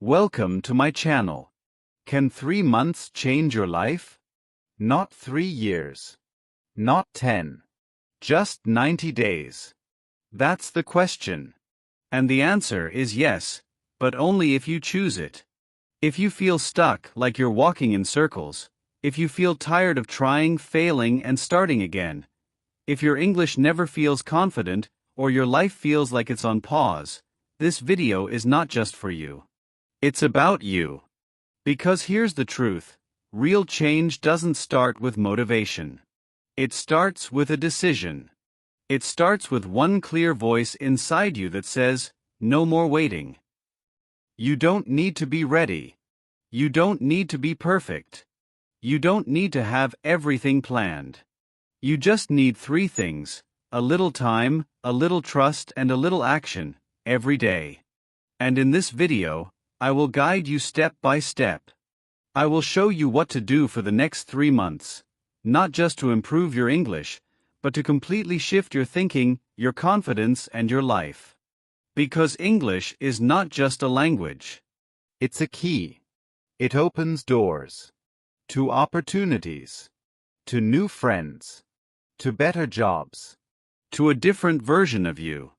Welcome to my channel. Can 3 months change your life? Not 3 years. Not 10. Just 90 days. That's the question. And the answer is yes, but only if you choose it. If you feel stuck, like you're walking in circles, if you feel tired of trying, failing, and starting again, if your English never feels confident, or your life feels like it's on pause, this video is not just for you. It's about you. Because here's the truth, real change doesn't start with motivation. It starts with a decision. It starts with one clear voice inside you that says, no more waiting. You don't need to be ready. You don't need to be perfect. You don't need to have everything planned. You just need 3 things, a little time, a little trust, and a little action, every day. And in this video, I will guide you step by step. I will show you what to do for the next 3 months, not just to improve your English, but to completely shift your thinking, your confidence, and your life. Because English is not just a language. It's a key. It opens doors. To opportunities. To new friends. To better jobs. To a different version of you.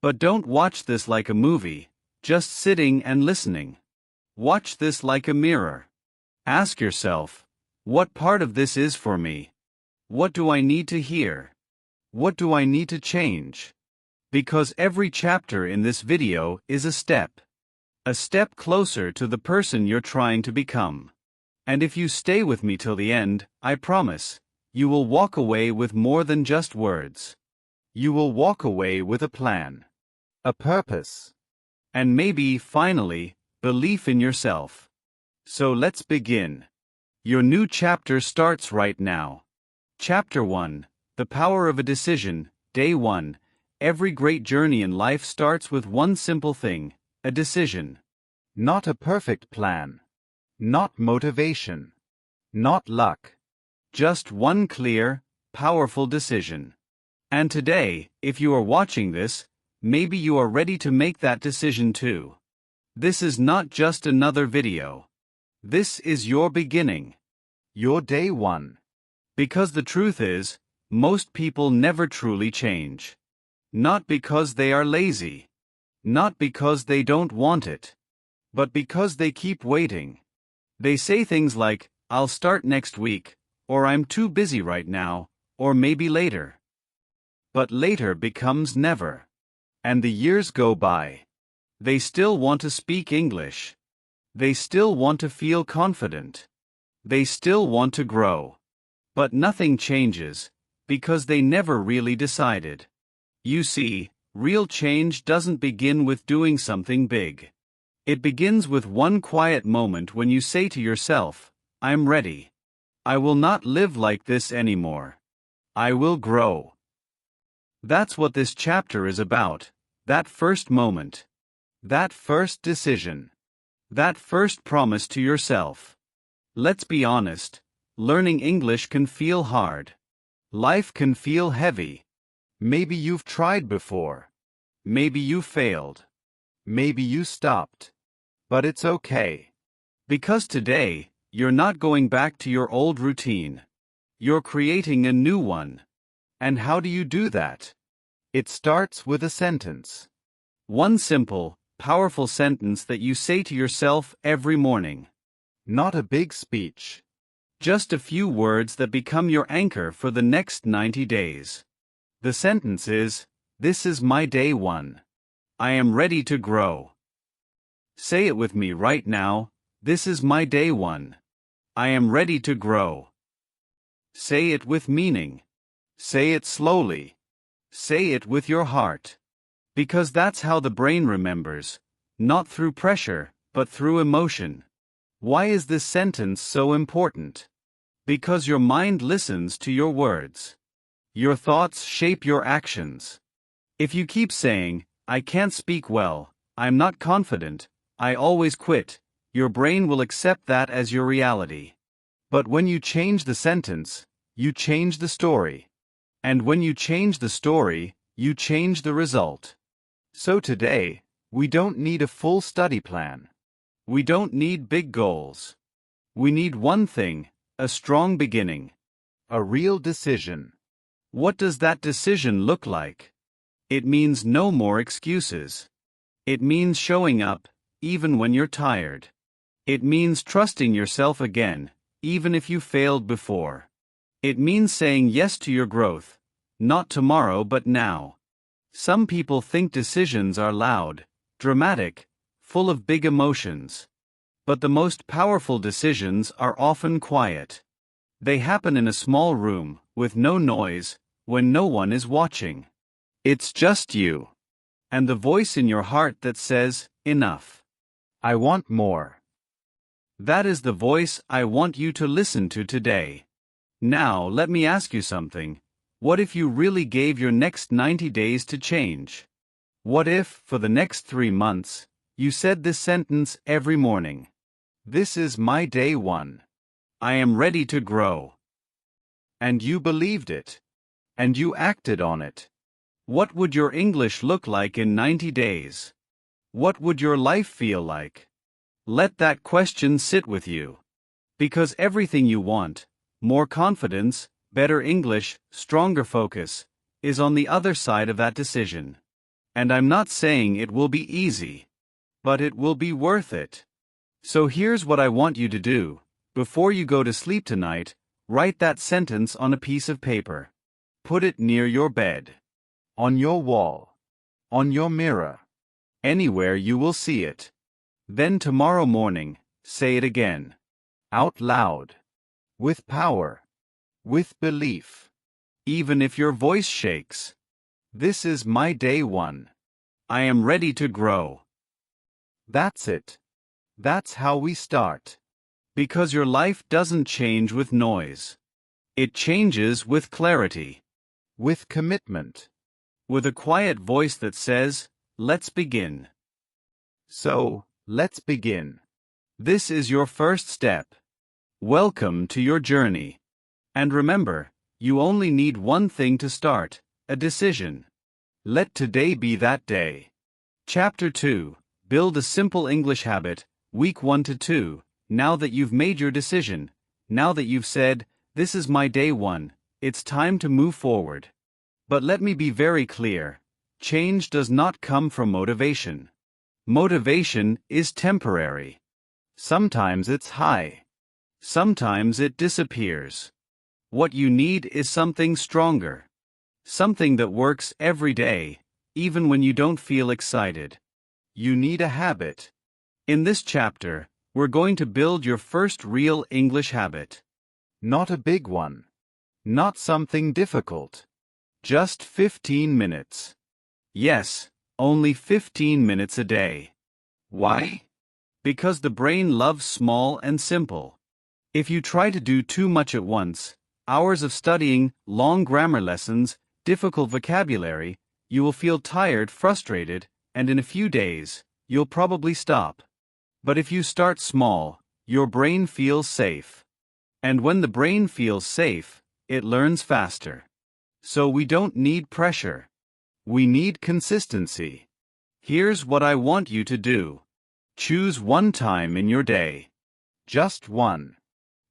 But don't watch this like a movie, just sitting and listening. Watch this like a mirror. Ask yourself, what part of this is for me? What do I need to hear? What do I need to change? Because every chapter in this video is a step. A step closer to the person you're trying to become. And if you stay with me till the end, I promise, you will walk away with more than just words. You will walk away with a plan. A purpose. And maybe, finally, belief in yourself. So let's begin. Your new chapter starts right now. Chapter 1, The Power of a Decision, Day 1. Every great journey in life starts with one simple thing, a decision. Not a perfect plan. Not motivation. Not luck. Just one clear, powerful decision. And today, if you are watching this, maybe you are ready to make that decision too. This is not just another video. This is your beginning. Your day 1. Because the truth is, most people never truly change. Not because they are lazy. Not because they don't want it. But because they keep waiting. They say things like, I'll start next week, or I'm too busy right now, or maybe later. But later becomes never. And the years go by. They still want to speak English. They still want to feel confident. They still want to grow. But nothing changes, because they never really decided. You see, real change doesn't begin with doing something big. It begins with one quiet moment when you say to yourself, I'm ready. I will not live like this anymore. I will grow. That's what this chapter is about, that first moment. That first decision. That first promise to yourself. Let's be honest, learning English can feel hard. Life can feel heavy. Maybe you've tried before. Maybe you failed. Maybe you stopped. But it's okay. Because today, you're not going back to your old routine. You're creating a new one. And how do you do that? It starts with a sentence. One simple, powerful sentence that you say to yourself every morning. Not a big speech. Just a few words that become your anchor for the next 90 days. The sentence is, this is my day 1. I am ready to grow. Say it with me right now, this is my day 1. I am ready to grow. Say it with meaning. Say it slowly. Say it with your heart. Because that's how the brain remembers, not through pressure, but through emotion. Why is this sentence so important? Because your mind listens to your words. Your thoughts shape your actions. If you keep saying, I can't speak well, I'm not confident, I always quit, your brain will accept that as your reality. But when you change the sentence, you change the story. And when you change the story, you change the result. So today, we don't need a full study plan. We don't need big goals. We need one thing, a strong beginning. A real decision. What does that decision look like? It means no more excuses. It means showing up, even when you're tired. It means trusting yourself again, even if you failed before. It means saying yes to your growth, not tomorrow but now. Some people think decisions are loud, dramatic, full of big emotions. But the most powerful decisions are often quiet. They happen in a small room, with no noise, when no one is watching. It's just you. And the voice in your heart that says, enough. I want more. That is the voice I want you to listen to today. Now let me ask you something. What if you really gave your next 90 days to change? What if, for the next 3 months, you said this sentence every morning? This is my day 1. I am ready to grow. And you believed it. And you acted on it. What would your English look like in 90 days? What would your life feel like? Let that question sit with you. Because everything you want, more confidence, better English, stronger focus, is on the other side of that decision. And I'm not saying it will be easy. But it will be worth it. So here's what I want you to do. Before you go to sleep tonight, write that sentence on a piece of paper. Put it near your bed. On your wall. On your mirror. Anywhere you will see it. Then tomorrow morning, say it again. Out loud. With power. With belief. Even if your voice shakes. This is my day 1. I am ready to grow. That's it. That's how we start. Because your life doesn't change with noise. It changes with clarity. With commitment. With a quiet voice that says, let's begin. So, let's begin. This is your first step. Welcome to your journey. And remember, you only need one thing to start, a decision. Let today be that day. Chapter 2, Build a Simple English Habit, Week 1 to 2. Now that you've made your decision, now that you've said, this is my day 1, it's time to move forward. But let me be very clear. Change does not come from motivation. Motivation is temporary. Sometimes it's high. Sometimes it disappears. What you need is something stronger. Something that works every day, even when you don't feel excited. You need a habit. In this chapter, we're going to build your first real English habit. Not a big one. Not something difficult. Just 15 minutes. Yes, only 15 minutes a day. Why? Because the brain loves small and simple. If you try to do too much at once, hours of studying, long grammar lessons, difficult vocabulary, you will feel tired, frustrated, and in a few days, you'll probably stop. But if you start small, your brain feels safe. And when the brain feels safe, it learns faster. So we don't need pressure. We need consistency. Here's what I want you to do. Choose one time in your day. Just one.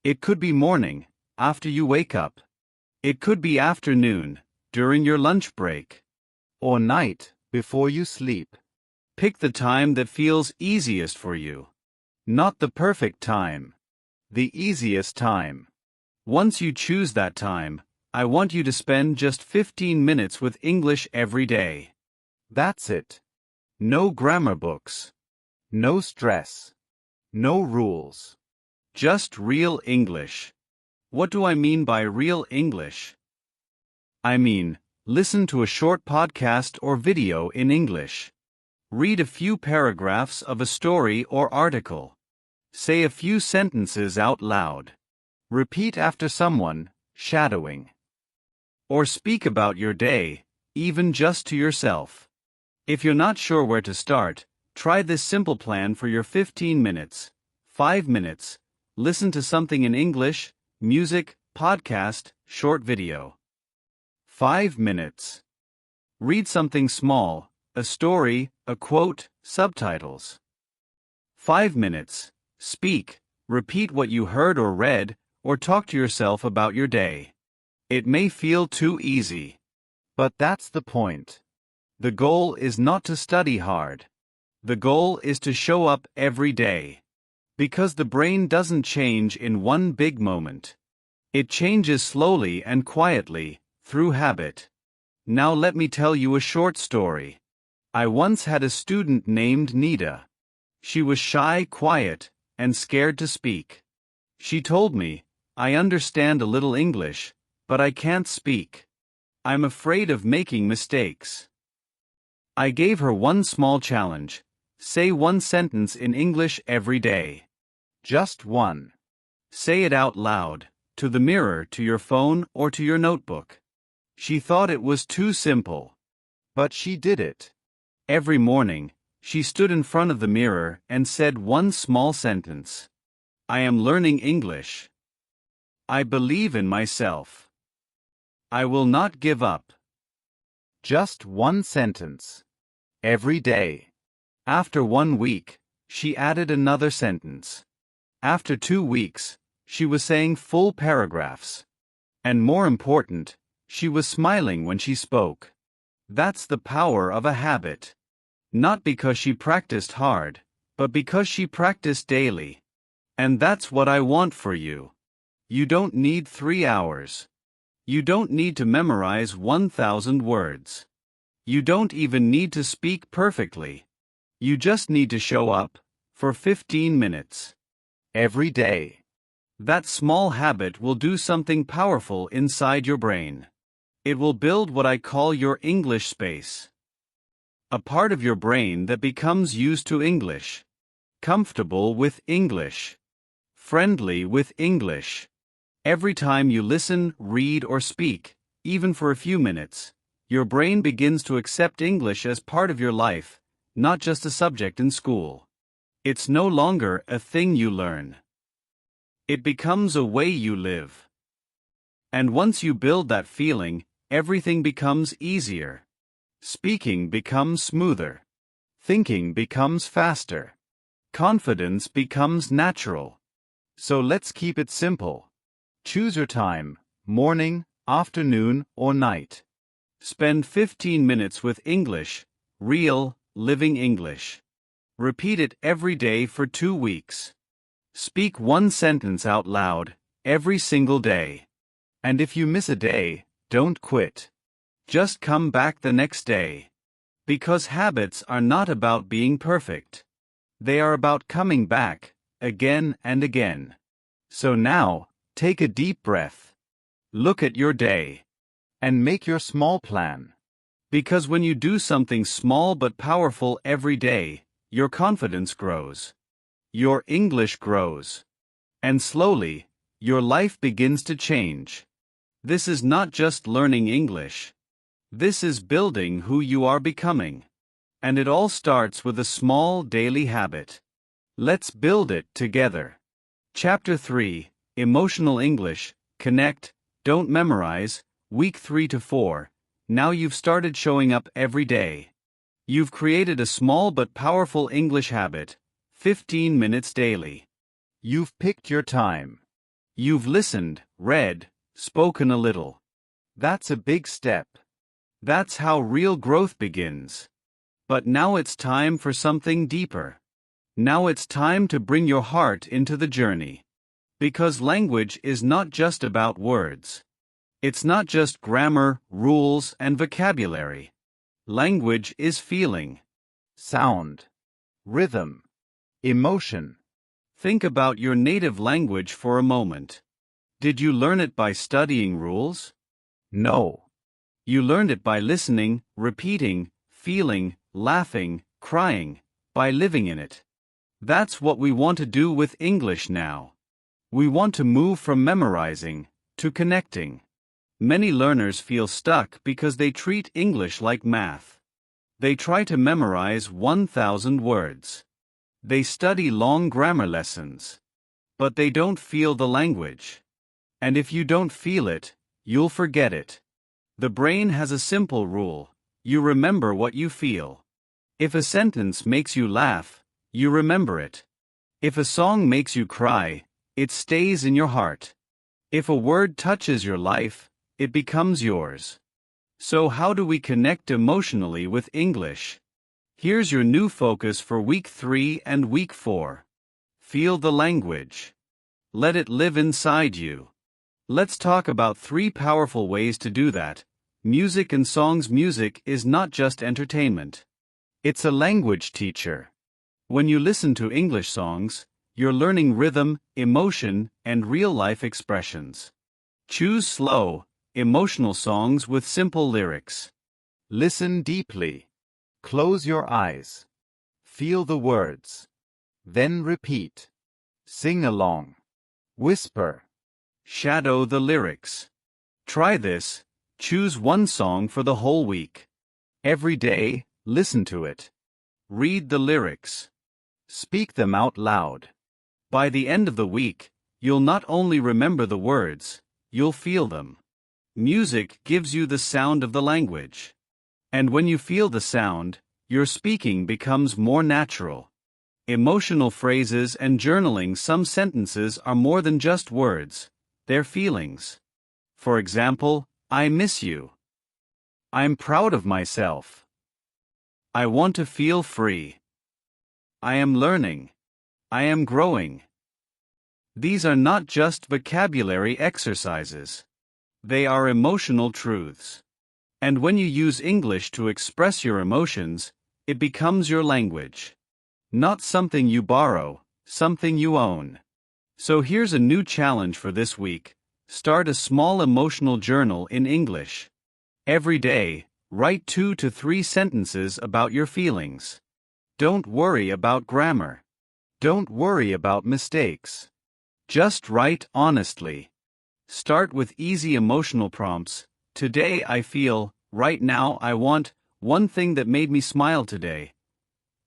It could be morning, after you wake up. It could be afternoon, during your lunch break. Or night, before you sleep. Pick the time that feels easiest for you. Not the perfect time. The easiest time. Once you choose that time, I want you to spend just 15 minutes with English every day. That's it. No grammar books. No stress. No rules. Just real English. What do I mean by real English? I mean, listen to a short podcast or video in English. Read a few paragraphs of a story or article. Say a few sentences out loud. Repeat after someone, shadowing. Or speak about your day, even just to yourself. If you're not sure where to start, try this simple plan for your 15 minutes. 5 minutes. Listen to something in English, music, podcast, short video. 5 minutes. Read something small, a story, a quote, subtitles. 5 minutes. Speak, repeat what you heard or read, or talk to yourself about your day. It may feel too easy, but that's the point. The goal is not to study hard. The goal is to show up every day. Because the brain doesn't change in one big moment. It changes slowly and quietly, through habit. Now let me tell you a short story. I once had a student named Nita. She was shy, quiet, and scared to speak. She told me, "I understand a little English, but I can't speak. I'm afraid of making mistakes." I gave her one small challenge. Say one sentence in English every day. Just one. Say it out loud, to the mirror, to your phone, or to your notebook. She thought it was too simple. But she did it. Every morning, she stood in front of the mirror and said one small sentence. I am learning English. I believe in myself. I will not give up. Just one sentence. Every day. After 1 week, she added another sentence. After 2 weeks, she was saying full paragraphs. And more important, she was smiling when she spoke. That's the power of a habit. Not because she practiced hard, but because she practiced daily. And that's what I want for you. You don't need 3 hours. You don't need to memorize 1,000 words. You don't even need to speak perfectly. You just need to show up, for 15 minutes. Every day. That small habit will do something powerful inside your brain. It will build what I call your English space. A part of your brain that becomes used to English. Comfortable with English. Friendly with English. Every time you listen, read, or speak, even for a few minutes, your brain begins to accept English as part of your life, not just a subject in school. It's no longer a thing you learn. It becomes a way you live. And once you build that feeling, everything becomes easier. Speaking becomes smoother. Thinking becomes faster. Confidence becomes natural. So let's keep it simple. Choose your time, morning, afternoon, or night. Spend 15 minutes with English, real, living English. Repeat it every day for 2 weeks. Speak one sentence out loud, every single day. And if you miss a day, don't quit. Just come back the next day. Because habits are not about being perfect. They are about coming back, again and again. So now, take a deep breath. Look at your day. And make your small plan. Because when you do something small but powerful every day, your confidence grows. Your English grows. And slowly, your life begins to change. This is not just learning English. This is building who you are becoming. And it all starts with a small daily habit. Let's build it together. Chapter 3, Emotional English, Connect, Don't Memorize, Week 3 to 4. Now you've started showing up every day. You've created a small but powerful English habit, 15 minutes daily. You've picked your time. You've listened, read, spoken a little. That's a big step. That's how real growth begins. But now it's time for something deeper. Now it's time to bring your heart into the journey. Because language is not just about words. It's not just grammar, rules, and vocabulary. Language is feeling, sound, rhythm, emotion. Think about your native language for a moment. Did you learn it by studying rules? No. You learned it by listening, repeating, feeling, laughing, crying, by living in it. That's what we want to do with English now. We want to move from memorizing to connecting. Many learners feel stuck because they treat English like math. They try to memorize 1,000 words. They study long grammar lessons. But they don't feel the language. And if you don't feel it, you'll forget it. The brain has a simple rule: you remember what you feel. If a sentence makes you laugh, you remember it. If a song makes you cry, it stays in your heart. If a word touches your life, it becomes yours. So how do we connect emotionally with English? Here's your new focus for week 3 and week 4. Feel the language. Let it live inside you. Let's talk about 3 powerful ways to do that. Music and songs. Music is not just entertainment. It's a language teacher. When you listen to English songs, you're learning rhythm, emotion, and real-life expressions. Choose slow, emotional songs with simple lyrics. Listen deeply. Close your eyes. Feel the words. Then repeat. Sing along. Whisper. Shadow the lyrics. Try this. Choose one song for the whole week. Every day, listen to it. Read the lyrics. Speak them out loud. By the end of the week, you'll not only remember the words, you'll feel them. Music gives you the sound of the language. And when you feel the sound, your speaking becomes more natural. Emotional phrases and journaling. Some sentences are more than just words, they're feelings. For example, I miss you. I'm proud of myself. I want to feel free. I am learning. I am growing. These are not just vocabulary exercises. They are emotional truths. And when you use English to express your emotions, it becomes your language. Not something you borrow, something you own. So here's a new challenge for this week. Start a small emotional journal in English. Every day, write 2 to 3 sentences about your feelings. Don't worry about grammar. Don't worry about mistakes. Just write honestly. Start with easy emotional prompts. Today I feel, right now I want, one thing that made me smile today.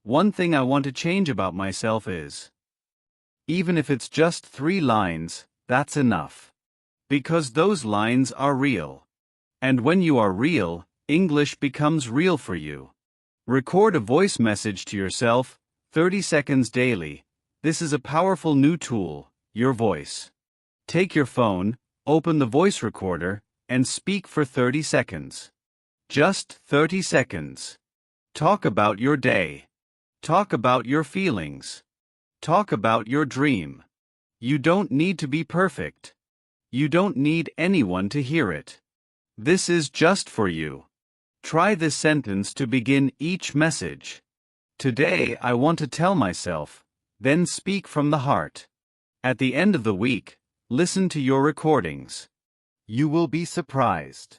One thing I want to change about myself is. Even if it's just 3 lines, that's enough. Because those lines are real. And when you are real, English becomes real for you. Record a voice message to yourself, 30 seconds daily. This is a powerful new tool, your voice. Take your phone, open the voice recorder, and speak for 30 seconds. Just 30 seconds. Talk about your day. Talk about your feelings. Talk about your dream. You don't need to be perfect. You don't need anyone to hear it. This is just for you. Try this sentence to begin each message. Today I want to tell myself, then speak from the heart. At the end of the week, listen to your recordings. You will be surprised.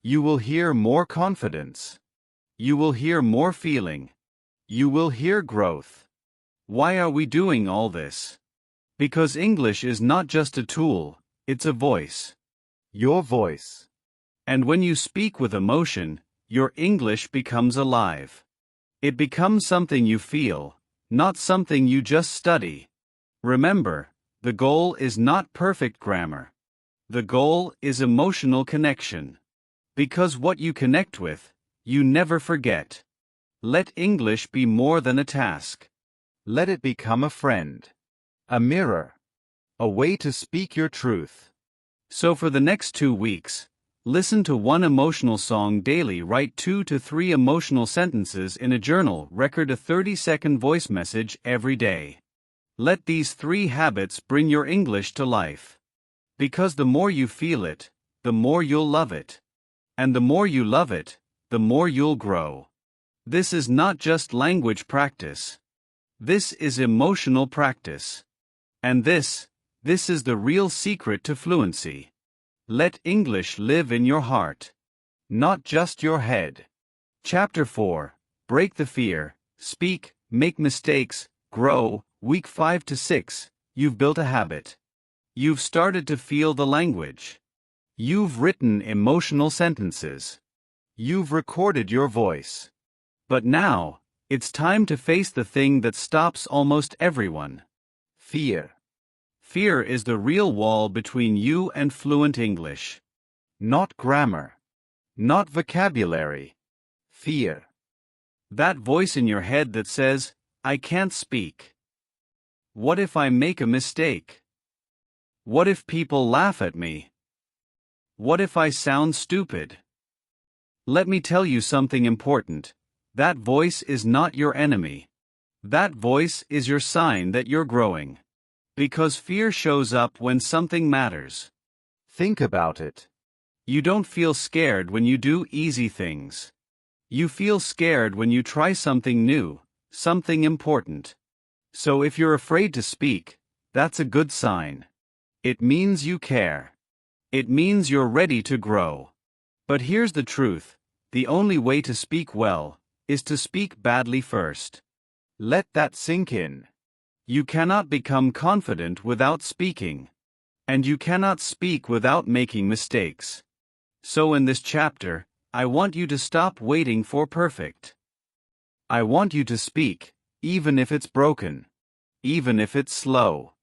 You will hear more confidence. You will hear more feeling. You will hear growth. Why are we doing all this? Because English is not just a tool, it's a voice. Your voice. And when you speak with emotion, your English becomes alive. It becomes something you feel, not something you just study. Remember, the goal is not perfect grammar. The goal is emotional connection. Because what you connect with, you never forget. Let English be more than a task. Let it become a friend. A mirror. A way to speak your truth. So for the next 2 weeks, listen to one emotional song daily. Write 2 to 3 emotional sentences in a journal. Record a 30-second voice message every day. Let these 3 habits bring your English to life. Because the more you feel it, the more you'll love it. And the more you love it, the more you'll grow. This is not just language practice. This is emotional practice. And this is the real secret to fluency. Let English live in your heart, not just your head. Chapter 4. Break the fear. Speak, make mistakes, grow. Week 5 to 6. You've built a habit. You've started to feel the language. You've written emotional sentences. You've recorded your voice. But now, it's time to face the thing that stops almost everyone. Fear. Fear is the real wall between you and fluent English. Not grammar. Not vocabulary. Fear. That voice in your head that says, I can't speak. What if I make a mistake? What if people laugh at me? What if I sound stupid? Let me tell you something important. That voice is not your enemy. That voice is your sign that you're growing. Because fear shows up when something matters. Think about it. You don't feel scared when you do easy things. You feel scared when you try something new, something important. So if you're afraid to speak, that's a good sign. It means you care. It means you're ready to grow. But here's the truth. The only way to speak well is to speak badly first. Let that sink in. You cannot become confident without speaking. And you cannot speak without making mistakes. So in this chapter, I want you to stop waiting for perfect. I want you to speak, even if it's broken. Even if it's slow.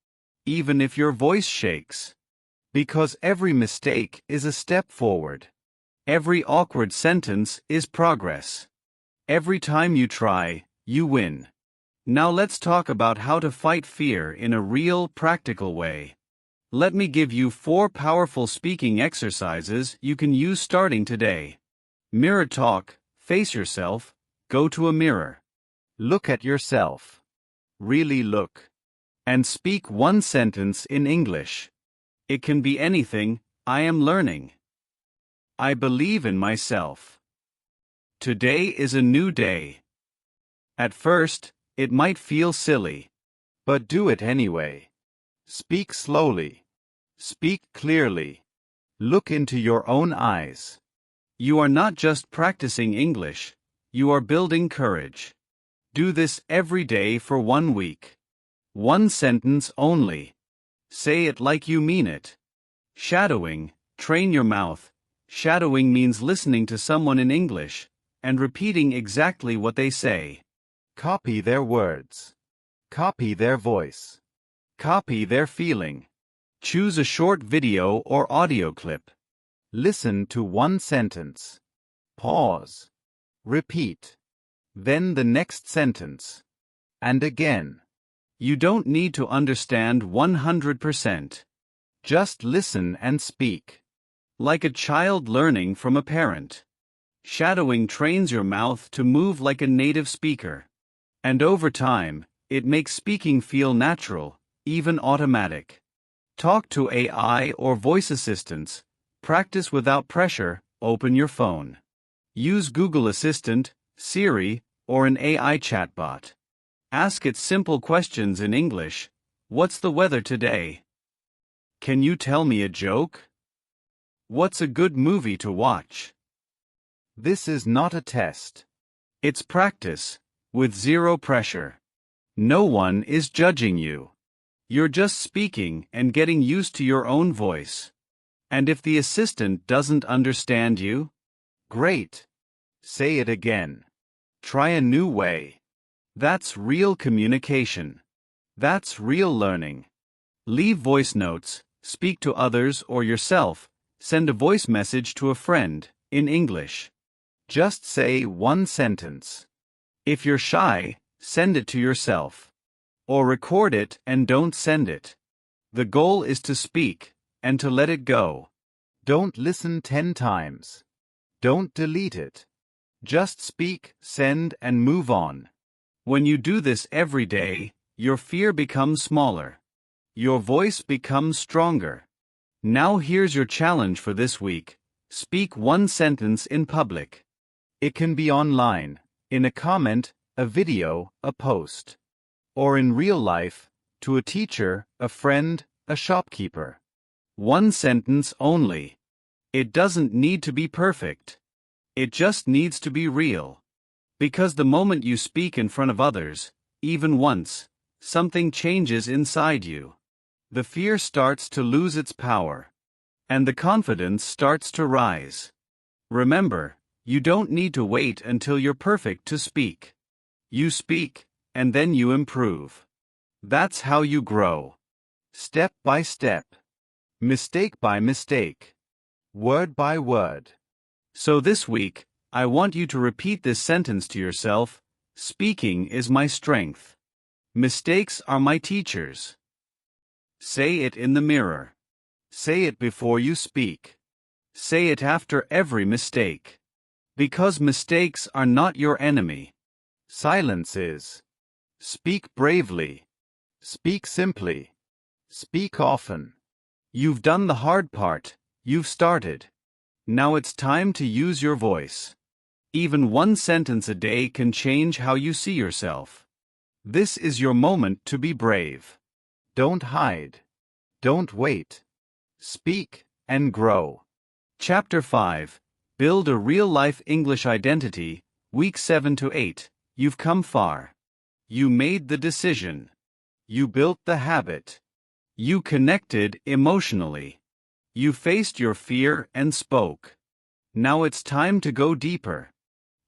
Even if your voice shakes. Because every mistake is a step forward. Every awkward sentence is progress. Every time you try, you win. Now let's talk about how to fight fear in a real, practical way. Let me give you 4 powerful speaking exercises you can use starting today. Mirror talk, face yourself, go to a mirror. Look at yourself. Really look. And speak one sentence in English. It can be anything. I am learning. I believe in myself. Today is a new day. At first, it might feel silly. But do it anyway. Speak slowly. Speak clearly. Look into your own eyes. You are not just practicing English, you are building courage. Do this every day for 1 week. 1 sentence only. Say it like you mean it. Shadowing, train your mouth. Shadowing means listening to someone in English and repeating exactly what they say. Copy their words. Copy their voice. Copy their feeling. Choose a short video or audio clip. Listen to 1 sentence. Pause. Repeat. Then the next sentence. And again. You don't need to understand 100%. Just listen and speak. Like a child learning from a parent. Shadowing trains your mouth to move like a native speaker. And over time, it makes speaking feel natural, even automatic. Talk to AI or voice assistants. Practice without pressure. Open your phone. Use Google Assistant, Siri, or an AI chatbot. Ask it simple questions in English. What's the weather today? Can you tell me a joke? What's a good movie to watch? This is not a test. It's practice, with 0 pressure. No one is judging you. You're just speaking and getting used to your own voice. And if the assistant doesn't understand you? Great. Say it again. Try a new way. That's real communication. That's real learning. Leave voice notes, speak to others or yourself, send a voice message to a friend, in English. Just say 1 sentence. If you're shy, send it to yourself. Or record it and don't send it. The goal is to speak, and to let it go. Don't listen 10 times. Don't delete it. Just speak, send, and move on. When you do this every day, your fear becomes smaller. Your voice becomes stronger. Now here's your challenge for this week. Speak 1 sentence in public. It can be online, in a comment, a video, a post. Or in real life, to a teacher, a friend, a shopkeeper. 1 sentence only. It doesn't need to be perfect. It just needs to be real. Because the moment you speak in front of others, even once, something changes inside you. The fear starts to lose its power. And the confidence starts to rise. Remember, you don't need to wait until you're perfect to speak. You speak, and then you improve. That's how you grow. Step by step. Mistake by mistake. Word by word. So this week, I want you to repeat this sentence to yourself. Speaking is my strength. Mistakes are my teachers. Say it in the mirror. Say it before you speak. Say it after every mistake. Because mistakes are not your enemy. Silence is. Speak bravely. Speak simply. Speak often. You've done the hard part. You've started. Now it's time to use your voice. Even one sentence a day can change how you see yourself. This is your moment to be brave. Don't hide. Don't wait. Speak and grow. Chapter 5. Build a real-life English identity, Week 7 to 8. You've come far. You made the decision. You built the habit. You connected emotionally. You faced your fear and spoke. Now it's time to go deeper.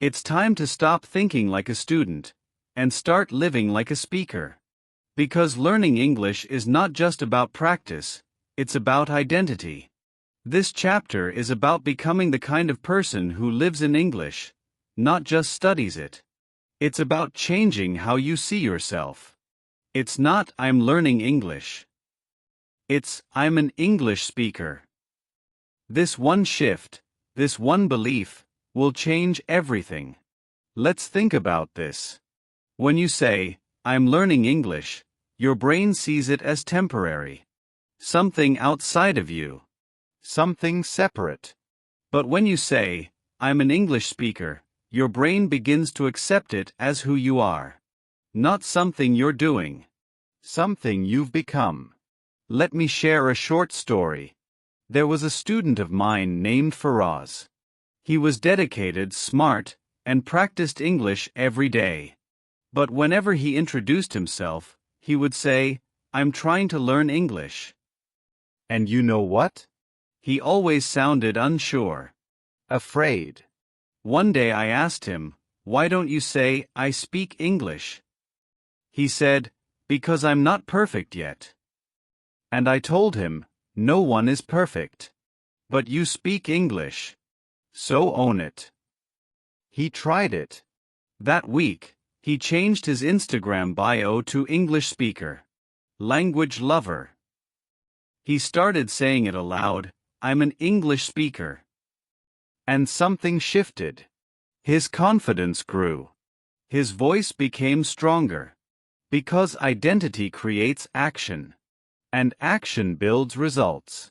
It's time to stop thinking like a student and start living like a speaker. Because learning English is not just about practice, it's about identity. This chapter is about becoming the kind of person who lives in English, not just studies it. It's about changing how you see yourself. It's not "I'm learning English." It's "I'm an English speaker." This one shift, this one belief, will change everything. Let's think about this. When you say, "I'm learning English," your brain sees it as temporary. Something outside of you. Something separate. But when you say, "I'm an English speaker," your brain begins to accept it as who you are. Not something you're doing. Something you've become. Let me share a short story. There was a student of mine named Faraz. He was dedicated, smart, and practiced English every day. But whenever he introduced himself, he would say, "I'm trying to learn English." And you know what? He always sounded unsure. Afraid. One day I asked him, "Why don't you say, 'I speak English'?" He said, "Because I'm not perfect yet." And I told him, "No one is perfect. But you speak English. So own it." He tried it. That week, he changed his Instagram bio to English speaker. Language lover. He started saying it aloud, "I'm an English speaker." And something shifted. His confidence grew. His voice became stronger. Because identity creates action. And action builds results.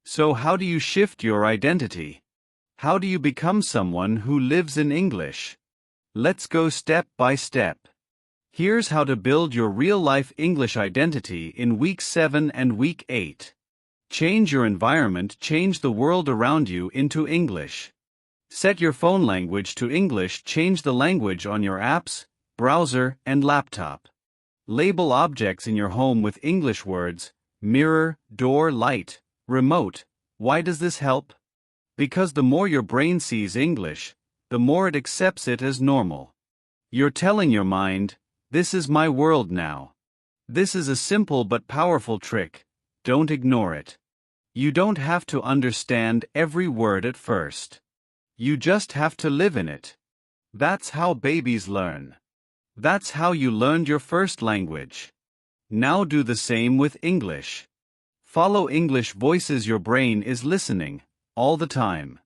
So how do you shift your identity? How do you become someone who lives in English? Let's go step by step. Here's how to build your real-life English identity in Week 7 and Week 8. Change your environment, change the world around you into English. Set your phone language to English, change the language on your apps, browser, and laptop. Label objects in your home with English words: mirror, door, light, remote. Why does this help? Because the more your brain sees English, the more it accepts it as normal. You're telling your mind, "This is my world now." This is a simple but powerful trick. Don't ignore it. You don't have to understand every word at first. You just have to live in it. That's how babies learn. That's how you learned your first language. Now do the same with English. Follow English voices. Your brain is listening, all the time.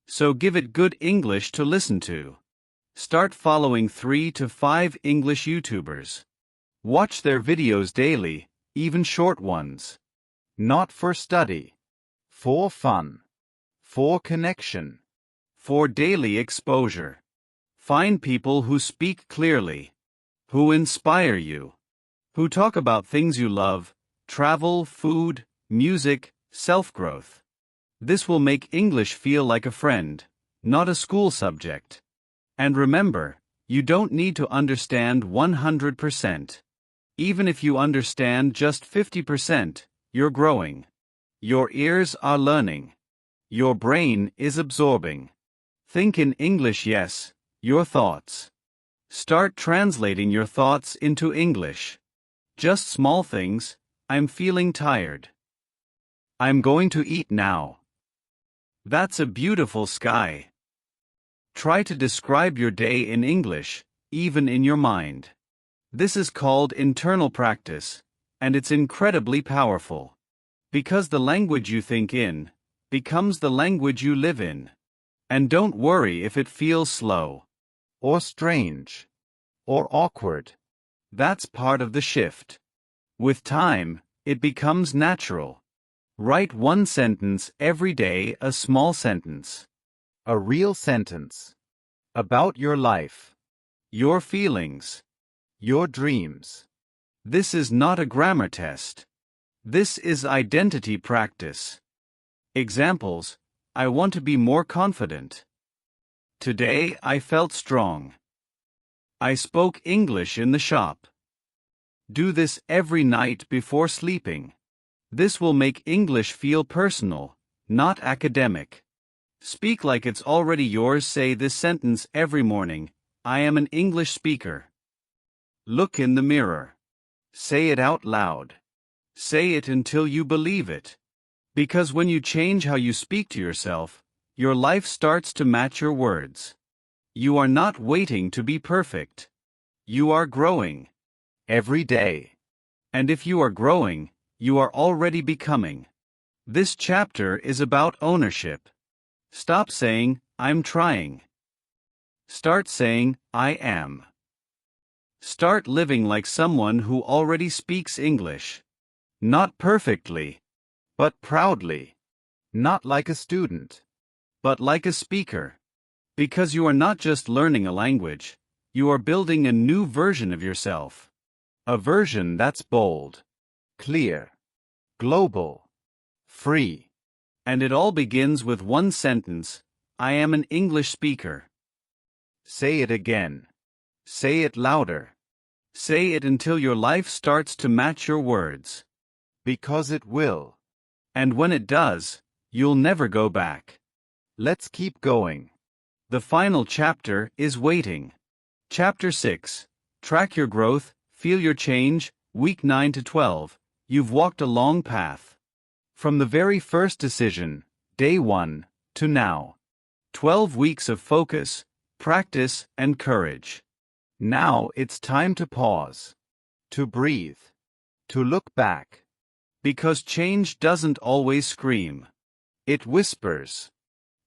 So give it good English to listen to. Start following 3 to 5 English YouTubers. Watch their videos daily, even short ones. Not for study. For fun. For connection. For daily exposure. Find people who speak clearly. Who inspire you. Who talk about things you love: travel, food, music, self-growth. This will make English feel like a friend, not a school subject. And remember, you don't need to understand 100%. Even if you understand just 50%, you're growing. Your ears are learning. Your brain is absorbing. Think in English, yes, your thoughts. Start translating your thoughts into English. Just small things: "I'm feeling tired." "I'm going to eat now." "That's a beautiful sky." Try to describe your day in English, even in your mind. This is called internal practice, and it's incredibly powerful. Because the language you think in becomes the language you live in. And don't worry if it feels slow, or strange, or awkward. That's part of the shift. With time, it becomes natural. Write one sentence every day, a small sentence. A real sentence. About your life. Your feelings. Your dreams. This is not a grammar test. This is identity practice. Examples: I want to be more confident. Today I felt strong. I spoke English in the shop. Do this every night before sleeping. This will make English feel personal, not academic. Speak like it's already yours. Say this sentence every morning: I am an English speaker. Look in the mirror. Say it out loud. Say it until you believe it. Because when you change how you speak to yourself, your life starts to match your words. You are not waiting to be perfect. You are growing. Every day. And if you are growing, you are already becoming. This chapter is about ownership. Stop saying, I'm trying. Start saying, I am. Start living like someone who already speaks English. Not perfectly, but proudly. Not like a student, but like a speaker. Because you are not just learning a language, you are building a new version of yourself. A version that's bold, clear, global, free. And it all begins with one sentence: I am an English speaker. Say it again. Say it louder. Say it until your life starts to match your words. Because it will. And when it does, you'll never go back. Let's keep going. The final chapter is waiting. Chapter 6. Track your growth, feel your change, week 9 to 12. You've walked a long path. From the very first decision, day 1, to now. 12 weeks of focus, practice, and courage. Now it's time to pause. To breathe. To look back. Because change doesn't always scream. It whispers.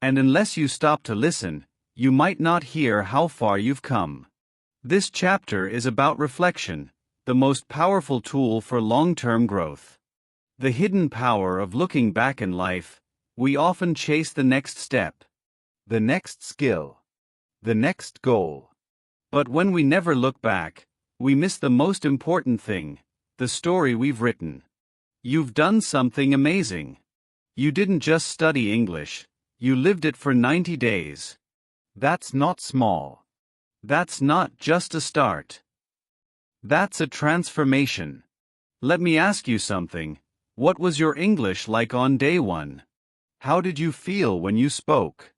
And unless you stop to listen, you might not hear how far you've come. This chapter is about reflection, the most powerful tool for long-term growth. The hidden power of looking back in life. We often chase the next step, the next skill, the next goal. But when we never look back, we miss the most important thing, the story we've written. You've done something amazing. You didn't just study English, you lived it for 90 days. That's not small. That's not just a start. That's a transformation. Let me ask you something. What was your English like on day 1? How did you feel when you spoke?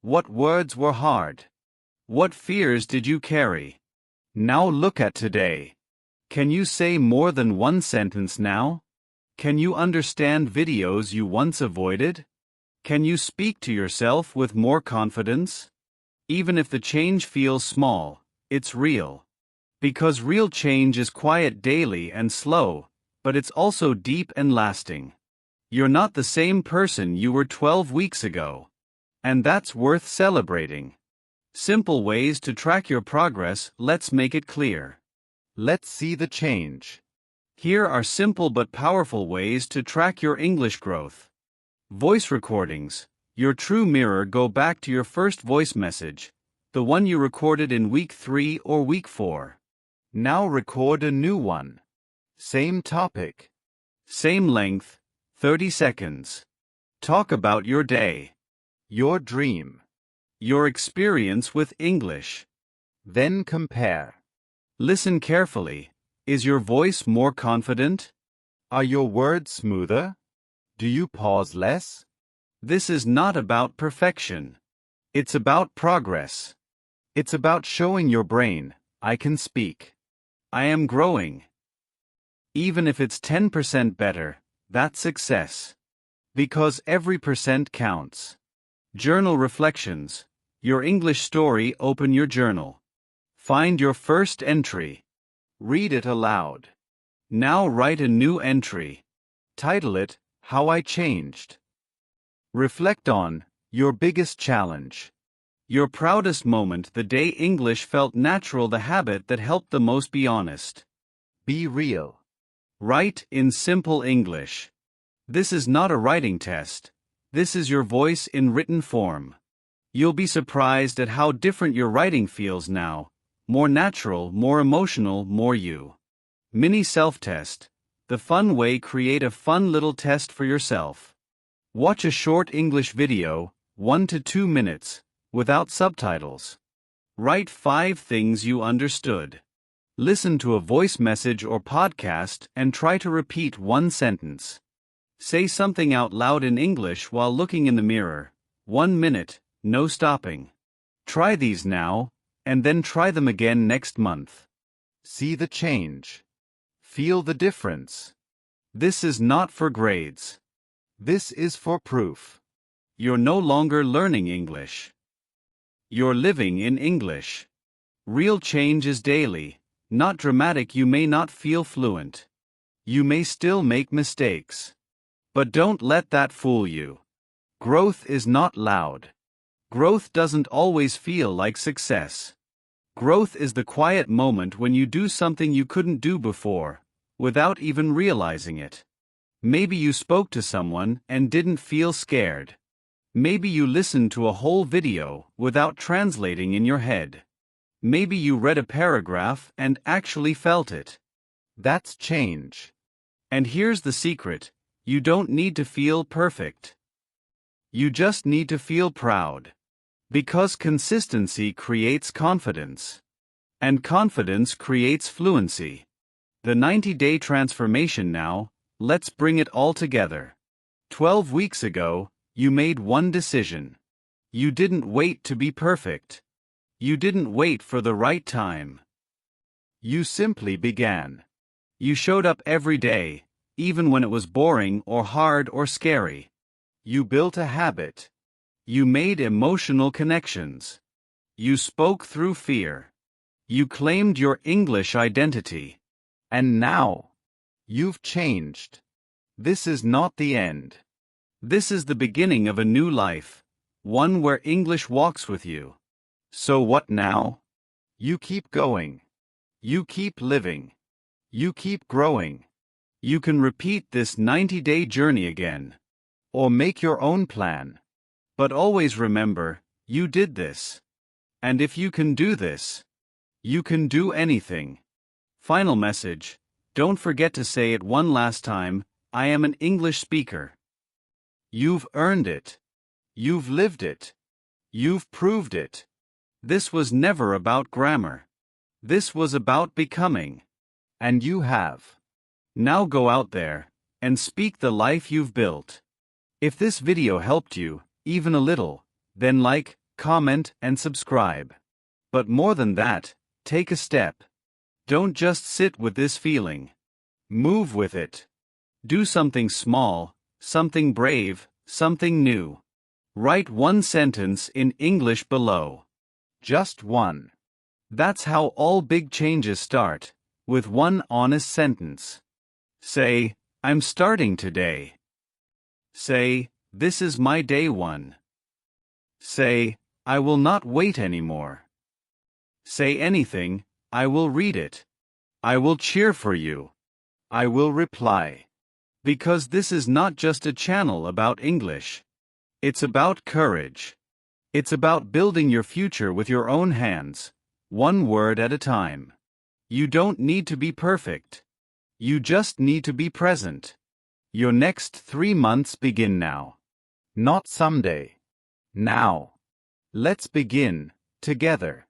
What words were hard? What fears did you carry? Now look at today. Can you say more than one sentence now? Can you understand videos you once avoided? Can you speak to yourself with more confidence? Even if the change feels small, it's real. Because real change is quiet daily and slow, but it's also deep and lasting. You're not the same person you were 12 weeks ago. And that's worth celebrating. Simple ways to track your progress. Let's make it clear. Let's see the change. Here are simple but powerful ways to track your English growth. Voice recordings. Your true mirror. Go back to your first voice message, the one you recorded in week 3 or week 4. Now record a new one. Same topic. Same length, 30 seconds. Talk about your day, your dream, your experience with English. Then compare. Listen carefully. Is your voice more confident? Are your words smoother? Do you pause less? This is not about perfection. It's about progress. It's about showing your brain, I can speak. I am growing. Even if it's 10% better, that's success. Because every percent counts. Journal reflections. Your English story. Open your journal. Find your first entry. Read it aloud. Now write a new entry. Title it, How I Changed. Reflect on your biggest challenge. Your proudest moment, the day English felt natural, the habit that helped the most. Be honest. Be real. Write in simple English. This is not a writing test. This is your voice in written form. You'll be surprised at how different your writing feels now. More natural, more emotional, more you. Mini self-test. The fun way. Create a fun little test for yourself. Watch a short English video, 1 to 2 minutes, without subtitles. Write 5 things you understood. Listen to a voice message or podcast and try to repeat 1 sentence. Say something out loud in English while looking in the mirror. 1 minute, no stopping. Try these now, and then try them again next month. See the change. Feel the difference. This is not for grades. This is for proof. You're no longer learning English. You're living in English. Real change is daily, not dramatic. You may not feel fluent. You may still make mistakes. But don't let that fool you. Growth is not loud. Growth doesn't always feel like success. Growth is the quiet moment when you do something you couldn't do before, without even realizing it. Maybe you spoke to someone and didn't feel scared. Maybe you listened to a whole video without translating in your head. Maybe you read a paragraph and actually felt it. That's change. And here's the secret. You don't need to feel perfect. You just need to feel proud. Because consistency creates confidence. And confidence creates fluency. The 90-day transformation now, let's bring it all together. 12 weeks ago, you made one decision. You didn't wait to be perfect. You didn't wait for the right time. You simply began. You showed up every day, even when it was boring or hard or scary. You built a habit. You made emotional connections. You spoke through fear. You claimed your English identity. And now, you've changed. This is not the end. This is the beginning of a new life, one where English walks with you. So what now? You keep going. You keep living. You keep growing. You can repeat this 90-day journey again. Or make your own plan. But always remember, you did this. And if you can do this, you can do anything. Final message. Don't forget to say it one last time. I am an English speaker. You've earned it. You've lived it. You've proved it. This was never about grammar. This was about becoming. And you have. Now go out there and speak the life you've built. If this video helped you, even a little, then like, comment, and subscribe. But more than that, take a step. Don't just sit with this feeling. Move with it. Do something small, something brave, something new. Write 1 sentence in English below. Just 1. That's how all big changes start, with 1 honest sentence. Say, I'm starting today. Say, this is my day 1. Say, I will not wait anymore. Say anything, I will read it. I will cheer for you. I will reply. Because this is not just a channel about English. It's about courage. It's about building your future with your own hands, 1 word at a time. You don't need to be perfect. You just need to be present. Your next 3 months begin now. Not someday. Now. Let's begin, together.